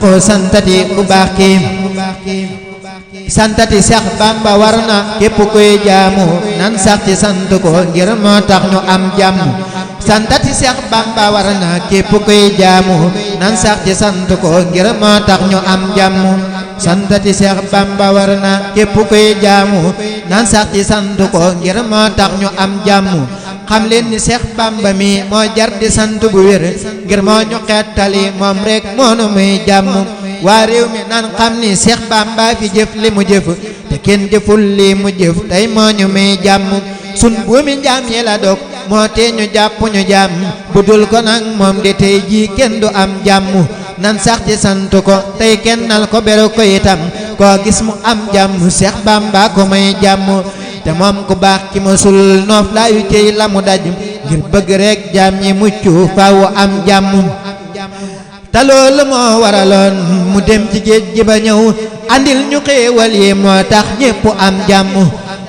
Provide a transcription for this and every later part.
ko santati ku baax ki santati Seex Bamba war na képp kuy jaamu nan sax ci sant ko ngir moo tax ñu am jàmm santati Seex Bamba war na képp kuy jaamu nan sax ci sant ko ngir moo tax ñu am jàmm santati Seex Bamba war na képp kuy jaamu nan sax ci sant ko ngir moo tax ñu am jàmm xam leen ni Seex Bamba mi moo jar di sant bu wér ngir moo ñu xettali moom rek moo nu muy jàmm waa réew mi nan xam ni Seex Bamba fi jëf li mu jëf te kenn jëful li mu jëf tey moo ñu muy jàmm sun buumi njaam yi la dog moo tee ñu jàpp ñu jàmm bu dul ko nag moom de tey jii kenn du am jàmm nan sax ci sant ko tey kennal ko beru ko itam koo gis mu am jàmm Seex Bamba ko may jàmm te moom ku baax ki mësul noof laayu cey la mu daj ngir bëgg rek jaam ñi mucc faaw am jàmm te loolu moo waraloon mu dem ci géej gi ba ñëw andil ñu xéewal yi moo tax ñépp am jàmm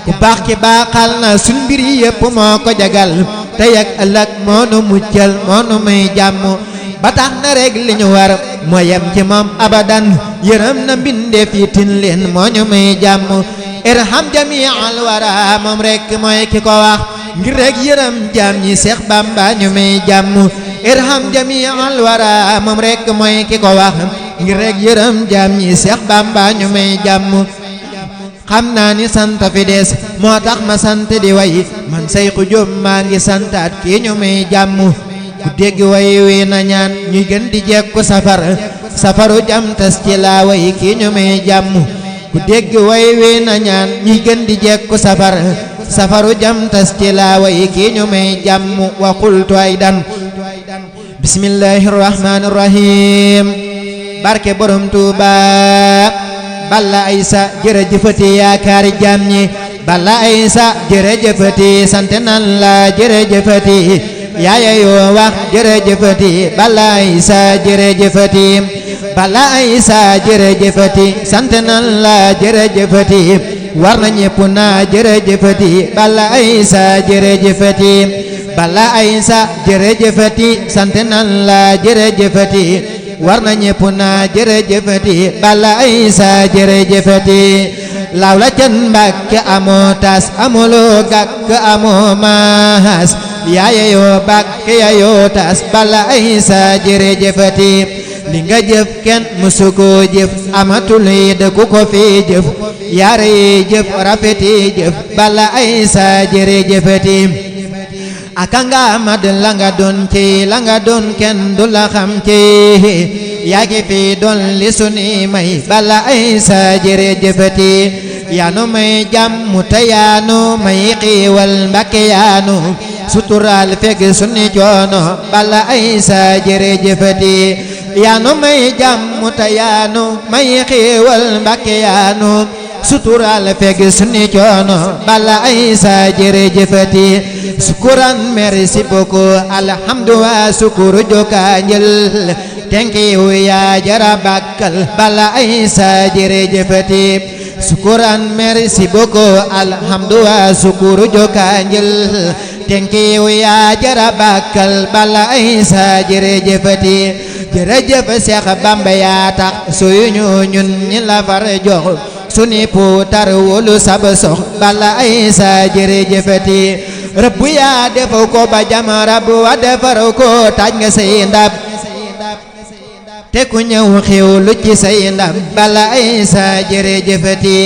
ku baax ki baaxal na suñ mbir yi yépp moo ko jagal tey ak ëllëg moo nu muccal moo nu may jàmm ba tax na rek li ñu war moo yem ci moom abadan yërëm na mbindeef yi tin leen moo ñu may jàmm irham jami al wara moom rek mooy ki ko wax ngir rek yërëm jaam ñi Seex Bamba ñu may jàmm irham jami al wara moom rek mooy ki ko wax ngir rek yërëm jaam ñi Seex Bamba ñu may jàmm xam naa ni sant fi des moo tax ma sant di way man Sayxu Jóob maa ngi santaat kii ñu may jàmm ku dégg way wi na ñaan ñuy gën di jekku safaru jam tas ci laa way kii ñu may jàmm ku dégg way wi na ñaan ñuy gën di jekku safaru jam tas ci laa way kii ñu may jàmm wa qultu aydan bismillahi rahmani rahim barke borom Tuuba Balla Aysa jërëjëfati yaakaari jaam ñi Balla Aysa jërëjëfati sant nan la jërëjëfati yaaya yoo wax jërëjëfati Balla Aysa jërëjëfati Balla Aysa jërëjëfati sant nan la jërëjëfati war na ñépp naa jërëjëfati Balla Aysa jërëjëfati Balla Aysa jërëjëfati sant nan la jërëjëfati war na ñépp naa jërëjëfati Balla Aysa jërëjëfati law la can Mbàkke amoo tas amuloo gàkk amoo maas yaaya yoo Mbàkke yaayoo tas Balla Aysa jërëjëfati li nga jëf kenn mësu koo jëf amatul yi dëkku ko fi jëf yaare yi jëf rafeti jëf Balla Aysa jërëjëfati aka nga mat la nga doon ci la nga doon kenn du la xam ci yaa ngi fi doon li suni may Balla Aysa jërëjëfati yaanu may jàmm te yaanu may xiiwal Mbàkke yaanu sutural fekk suni coono Balla Aysa jërëjëfati yaanu may jàmm te yaanu may xiiwal Mbàkke yaanu sutural fekk suni coono Balla Aysa jërëjëfati sukuran merci beaucoup alhamdulillah sukuru joka njël thank you yaa jara bakkal Balla Aysa jërëjëfati sukuran merci beaucoup alhamdulillah sukuru joka njël thank you yaa jara bakkal Balla Aysa jërëjëfati jërëjëf Seex Bamba yaa tax suyuñu ñun ñi la far jox suni puutar wolu sab sox Balla Aysa jërëjëfati rëbb yaa defu ko ba jam rab wa defar ko taaj nga say ndab te ku ñëw xew lu ci say ndab Balla Aysa jërëjëfati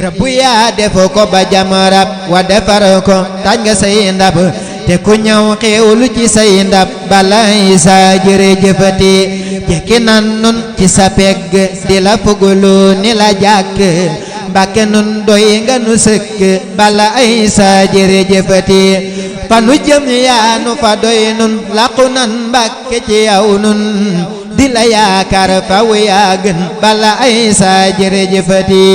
rëbb yaa defu ko ba jam rab wa defar ko taaj nga say ndab te ku ñëw xew lu ci say ndab Balla Aysa jërëjëfati jekki nan nun ci sa pegg di la fugulu ni la jàkk Mbàkke nun doy nga nu sëkk Balla Aysa jërëjëfati fa nu jëm yaa nu fa doy nun laqu nan Mbàkke ci yow nun di la yaakaar faw yaa gën Balla Aysa jërëjëfati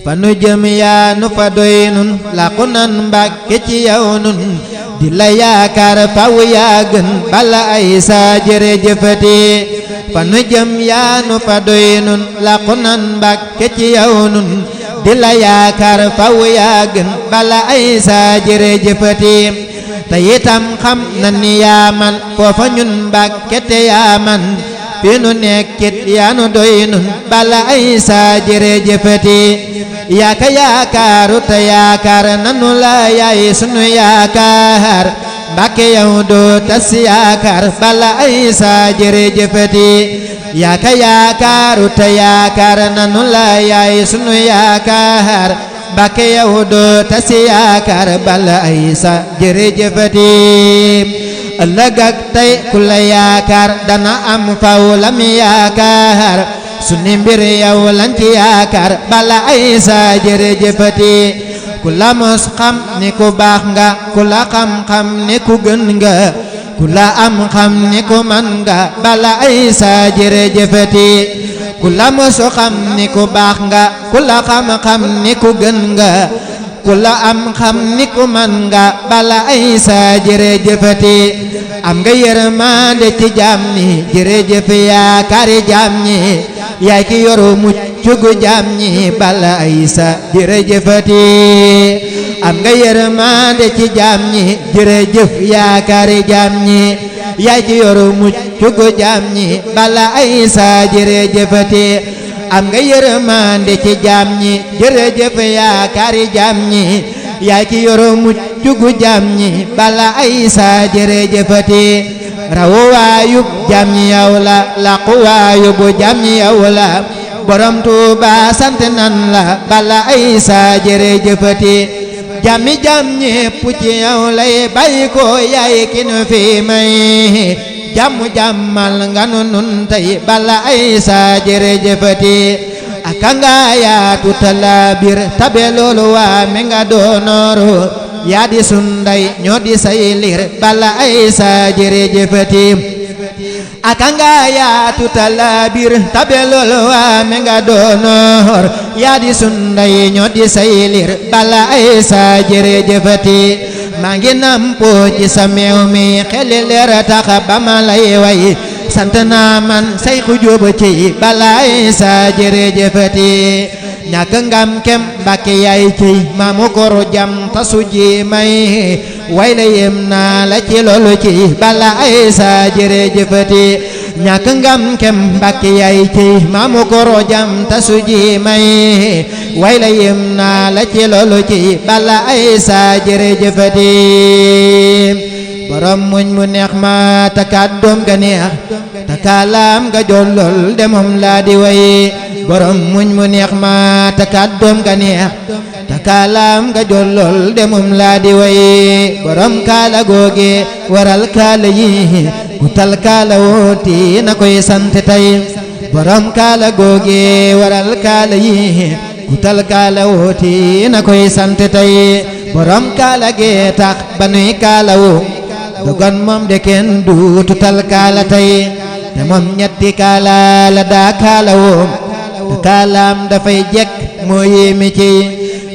fa nu jëm yaa nu fa doy nun laqu nan Mbàkke ci yow nun di la yaakaar faw yaa gën Balla Aysa jërëjëfati fa nu jëm yaa nu fa doy nun laqu nan Mbàkke ci yow nun di la yaakaar faw yaa gën Balla Aysa jërëjëfati te itam xam na ni yaa man foofa ñun Mbàkke te yaa man fi nu nekkit yaa nu doy nun Balla Aysa jërëjëfati yaa ka yaakaaru te yaakaar nanu la yaay sunu yaakaar Mbàkke yow doo tas yaakaar Balla Aysa jërëjëfati yaa ka yaakaaru te yaakaar nanu la yaay sunu yaakaar Mbàkke yow doo tas yaakaar Balla Aysa jërëjëfati ëllëg ak tey ku la yaakaar dana am faw lam yaakaar sunu mbir yow lan ci yaakaar Balla Aysa jërëjëfati ku la mos xam ni ku baax nga ku la xam-xam ni ku gën nga ku la am xam ni ku man nga Balla Aysa jërëjëfati ku la mos xam ni ku baax nga ku la xam-xam ni ku gën nga ku la am xam ni ku man nga Balla Aysa jërëjëfati am nga yërmande ci jaam ñi jërëjëf yaakaari jaam ñi yaay ki yoru muccugu jaam ñi Balla Aysa jërëjëfati am nga yërmande ci jaam ñi jërëjëf yaakaari jaam ñi yaay ki yoru muccugu jaam ñi Balla Aysa jërëjëfati am nga yërmande ci jaam ñi jërëjëf yaakaari jaam ñi yaay ki yoru muccugu jaam ñi Balla Aysa jërëjëfati rawuwaayub jaam ñi yow la laquwaayubu jaam ñi yow la borom Tuuba sant nan la Balla Aysa jërëjëfati jaami jaam ñépp ci yow lay bàyyi ko yaay ki nu fi may jàmmu jàmmal nga nu nun tey Balla Aysa jërëjëfati aka nga yaatu talabir tabe loolu waa me nga doonooru yaa di sunday ñoo di say lir Balla Aysa jërëjëfati aka nga yaatu talabir tabe loolu waa me nga doonoor yaa di sunday ñoo di say lir Balla Aysa jërëjëfati maa ngi nampoo ci sa meew mi xeli leer tax ba ma lay way sant naa man say xujuba ci Balla Aysa jërëjëfati ñàkk ngam kem Mbàkke yaay ciy maamu koru jam tasu ji may way la yem naa la ci loolu ci Balla Aysa jërëjëfati ñàkk ngam kem Mbàkke yaay ciy maamu koru jam tasu ji may way la yem naa la ci loolu ci Balla Aysa jërëjëfati borom muñ mu neex ma ta kàddoom ga neex ta kaalaam ga jollol de moom laa di way borom muñ mu neex ma ta kàddoom ga neex ta kaalaam ga jollol de moom laa di way borom kaala googe waral kaala yi ku tal kaala wooti na koy sant tey borom kaala googe waral kaala yi ku tal kaala wooti na koy sant tey borom kaala ge tax ba nuy kaala woo dogon moom de kenn duutu tal kaala tey te moom ñetti kaala la daa kaala woo te kaalaam dafay jekk moo yéeme ci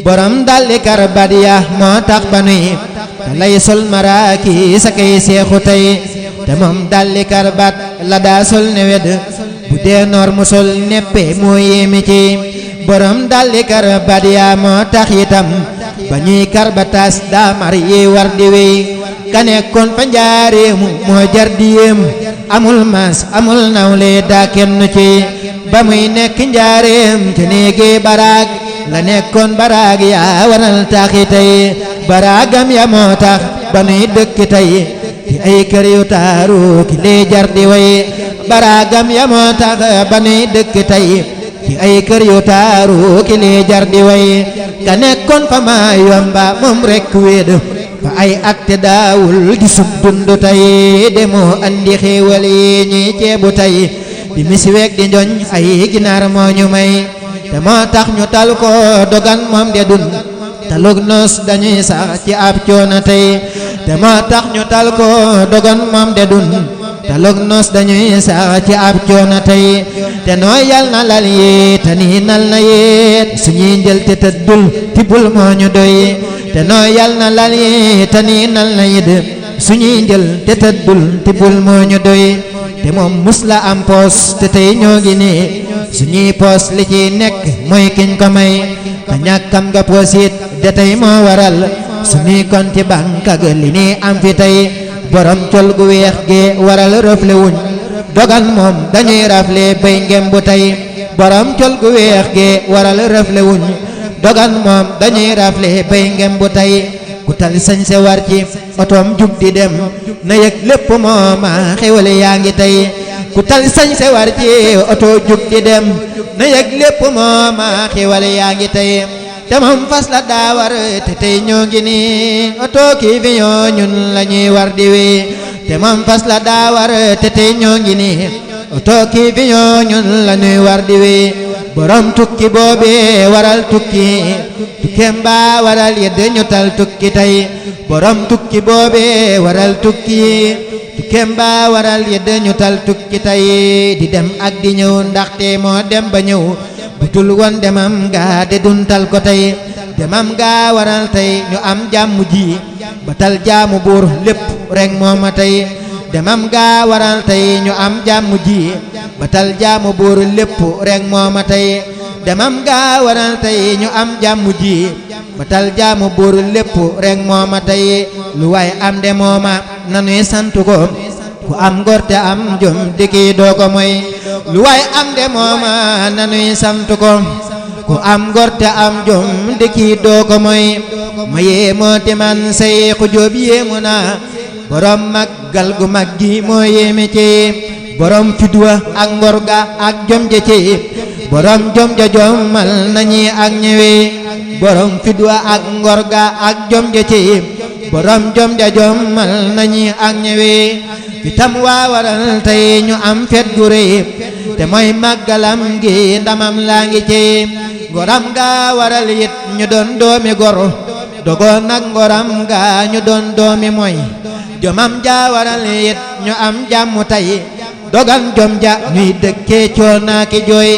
borom dalli karbat ya moo tax ba nuy te lay sol maraaki sa kay seexu tey te moom dalli karbat la daa sol ne wed bu dee noor mu sol neppe moo yéeme ci borom dalli karbat ya moo tax itam ba ñuy karbataas daa mar yi war di wey ka nekkoon fa njaareemu moo jar di yéem amul mas amul nawle daa kenn ci ba muy nekk njaareem te néegi baraag la nekkoon baraag yaa waral taxi tey baraagam ya moo tax ba nuy dëkk tey ci ay kër yu taaru ki lee jar di way baraagam ya moo tax ba nuy dëkk tey ci ay kër yu taaru ki lee jar di way ka nekkoon fa maa yomba moom rekk wéed fa ay at te daawul gisub dundu tey demoo andi xéewal yi ñuy ceebu tey di misiweek di njoñ ay ginaar moo ñu may te moo tax ñu tal ko dogan moom de dun talug nos dañuy sax ci ab coono tey te moo tax ñu tal ko dogan moom de dun talug nos dañuy sax ci ab coono tey te noo yal na lal yi te nii nal na yéet suñuy njël te tëddul tibul moo ñu doy te noo yal na lal yi te nii nal na yid suñuy njël te tëddul tibul moo ñu doy te moom mus la am poos te tey ñoo ngi nii suñuy poos li ci nekk mooy kiñ ko may te ñàkkam nga poos it de tey moo waral suñuy konti banque ak li nii am fi tey borom col gu weex gi waral rëfle wuñ dogan moom dañuy rafle bay ngem bu tey borom col gu weex ge waral rafle wuñ dogan moom dañuy rafle bay ngem bu tey ku tal sañ se war ci otoom jug di dem na yëg lépp mooma xewale yaa ngi tey ku tal sañ se war ci oto jug di dem na yëg lépp mooma xewale yaa ngi tey te moom fas la daa war te tey ñoo ngi nii oto kii fi ñoo ñun la ñuy war di wee te moom fas la daa war te tey ñoo ngi nii oto kii fi ñoo ñun la ñuy war di wee borom tukki boobee waral tukki tukkeem ba waral yedd ñu tal tukki tey borom tukki boobee waral tukki tukkeem ba waral yedd ñu tal tukki tey di dem ak di ñëw ndaxte moo dem ba ñëw butul woon demam ga de duntal ko tey demam ga waral tey ñu am jàmm ji ba tal jaamu buur lépp rek mooma tey demam ga waral tey ñu am jàmm ji ba tal jaamu buur lépp rek mooma tey demam ga waral tey ñu am jàmm ji ba tal jaamu buur lépp rek mooma tey lu waay am de mooma nanuy sant ko ku am ngor te am jom dikki doo ko moy lu waay am de mooma nanuy sant ko ku am ngor te am jom dikki doo ko moy ma yéemoo te man Seexu Jóob yéemu naa borom màggal gu mag gi moo yéeme ci borom fidwa ak ngor ga ak jom ja ci borom jom ja jommal nañi ak ñëwe borom fidwa ak ngor ga ak jom ja ci borom jom ja jommal nañi ak ñëwe fitam waa waral tey ñu am fet gu rëy te mooy màggalam gi ndamam laa ngi ci ngoram ga waral it ñu doon doomi gor dogoon nag ngoram ga ñu doon doomi moy jomam ja waral it ñu am jàmm tey dogan jom ja ñuy dëkkee coonaa ki jooy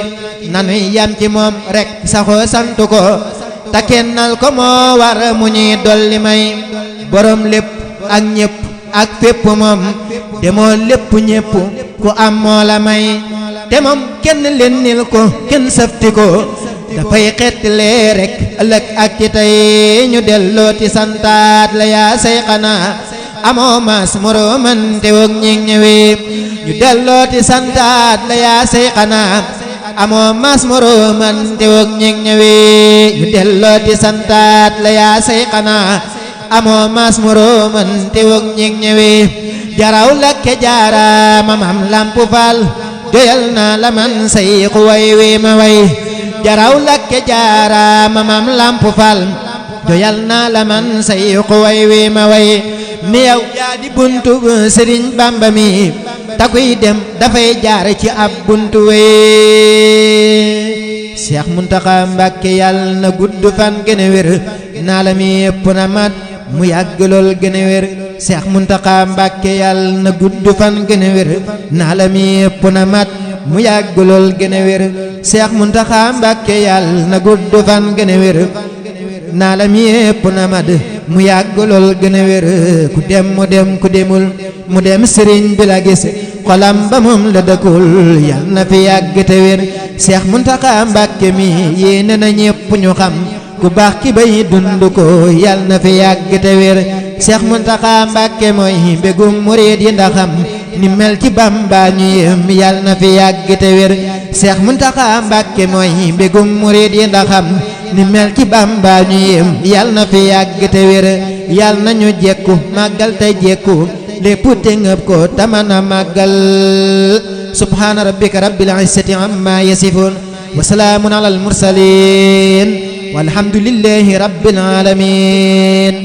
nanuy yam ci moom rek saxoo sant ko ta kennal ko moo war mu ñuy dolli may borom lépp ak ñépp ak fépp moom demoo lépp ñépp ku am moo la may te moom kenn lennil ko kenn safti ko dafay xeetlee rek ëllëg ak ci tey ñu delloo ti santaat la yaa say xanaa amoo maas morooman te wog ñi ñëwee ñu delloo ti santaat la yaa say xanaa amoo maas morooman te wog ñi ñëwee ñu delloo ti santaat la yaa say xanaa amoo maas morooman te wog ñi ñëwee jaraw lakke jaara mamam lampu faal doyal naa la man Seexu way wi ma way jaraw lakke jaara mamam lampu faal doyal naa la man Seexu way wi ma way ni yow yaa di buntu Sëriñ Bamba mi takuy dem dafay jaar ci ab buntu wee Seex Muntaxa Mbàkke yàlla na gudd fan gën a wér naa la mi yëpp na mat mu yàgg lool gën a wér Seex Muntaxa Mbàkke yàlla na gudd fan gën a wér naa la mi yëpp na mat mu yàgg lool gën a wér Seex Muntaxa Mbàkke yàlla na gudd fan gën a wér naa la mi yëpp na mat mu yàgg lool gën a wér ku dem mu dem ku demul mu dem sëriñ bi la gis xolam ba moom la dëkkul yal na fi yàgg te wér Seex Muntaxa Mbàkke mi yéene na ñépp ñu xam ku baax ki bay dund ko yal na fi yàgg te wér Seex Muntaxa Mbàkke mooy mbégum murid yi ndaxam ni mel ci Bamba ñu yem yal na fi yàgg te wér Seex Muntaxa Mbàkke mooy mbégum murid yi ndaxam ni mel ci Bamba ñu yem yal na fi yàgg te wér yal na ñu jekku màggal te jekku lépp te ngëb ko tamana màggal subhaana rabbika rabbil izzati amma yasifun wa salaamun alal mursaliin walhamdulillahi rabbil aalamiin